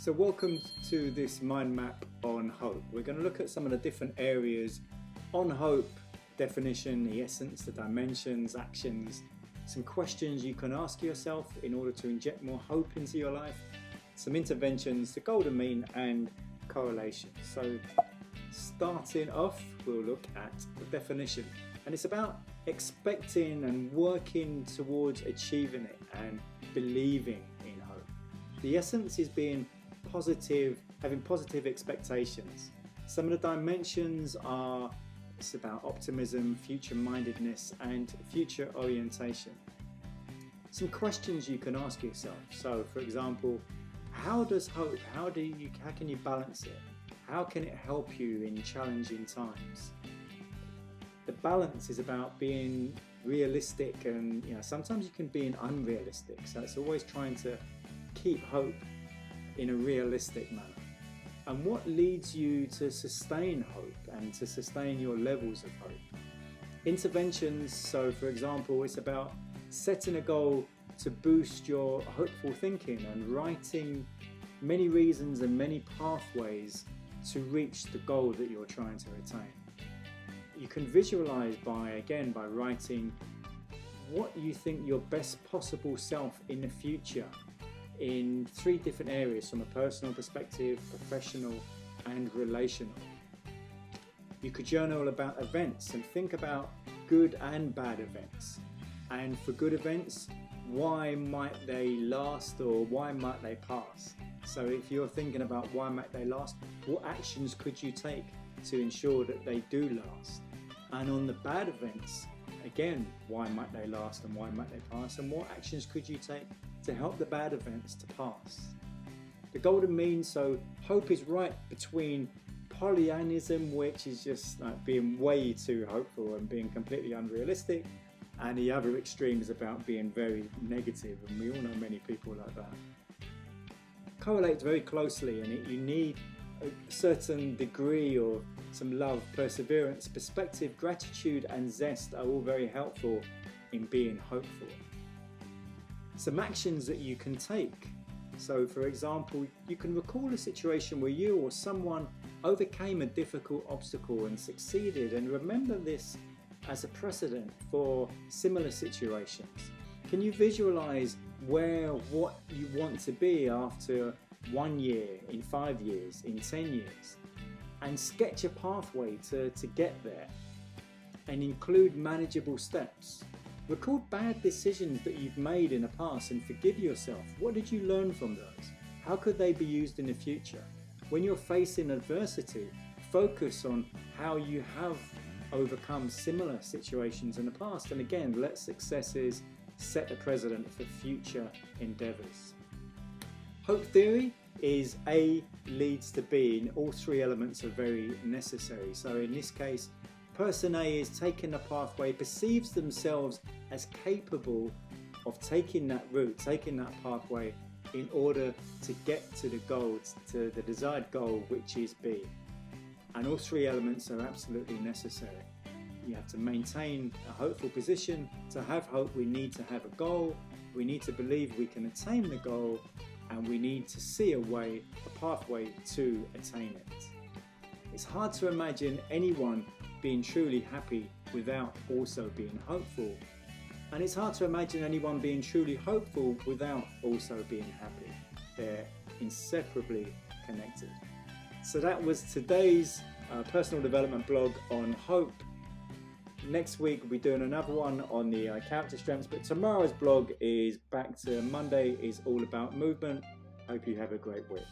So welcome to this mind map on hope. We're going to look at some of the different areas on hope, definition, the essence, the dimensions, actions, some questions you can ask yourself in order to inject more hope into your life, some interventions, the golden mean and correlation. So starting off, we'll look at the definition, and it's about expecting and working towards achieving it and believing in hope. The essence is being positive, having positive expectations. Some of the dimensions are, it's about optimism, future mindedness and future orientation. Some questions you can ask yourself. So for example, how does hope, how can you balance it? How can it help you in challenging times? The balance is about being realistic, and sometimes you can be unrealistic. So it's always trying to keep hope in a realistic manner. And what leads you to sustain hope and to sustain your levels of hope? Interventions, so for example, it's about setting a goal to boost your hopeful thinking and writing many reasons and many pathways to reach the goal that you're trying to attain. You can visualize by writing what you think your best possible self in the future in 3 different areas, from a personal perspective, professional and relational. You could journal about events and think about good and bad events. And for good events, why might they last or why might they pass? So if you're thinking about why might they last, what actions could you take to ensure that they do last? And on the bad events, again, why might they last and why might they pass? And what actions could you take to help the bad events to pass? The golden mean, so hope is right between Pollyannism, which is just like being way too hopeful and being completely unrealistic, and the other extreme is about being very negative, and we all know many people like that. Correlates very closely, and you need a certain degree of some love, perseverance, perspective, gratitude and zest are all very helpful in being hopeful. Some actions that you can take. So for example, you can recall a situation where you or someone overcame a difficult obstacle and succeeded, and remember this as a precedent for similar situations. Can you visualize what you want to be after 1 year, in 5 years, in 10 years, and sketch a pathway to get there and include manageable steps? Record bad decisions that you've made in the past and forgive yourself. What did you learn from those? How could they be used in the future? When you're facing adversity, focus on how you have overcome similar situations in the past, and again, let successes set the precedent for future endeavors. Hope theory is A leads to B, and all 3 elements are very necessary. So in this case, person A is taking the pathway, perceives themselves as capable of taking that route, taking that pathway in order to get to the goal, to the desired goal, which is B. And all 3 elements are absolutely necessary. You have to maintain a hopeful position. To have hope, we need to have a goal, we need to believe we can attain the goal, and we need to see a pathway to attain it. It's hard to imagine anyone being truly happy without also being hopeful. And it's hard to imagine anyone being truly hopeful without also being happy. They're inseparably connected. So that was today's personal development blog on hope. Next week we'll be doing another one on the character strengths, but tomorrow's blog is back to Monday, is all about movement. Hope you have a great week.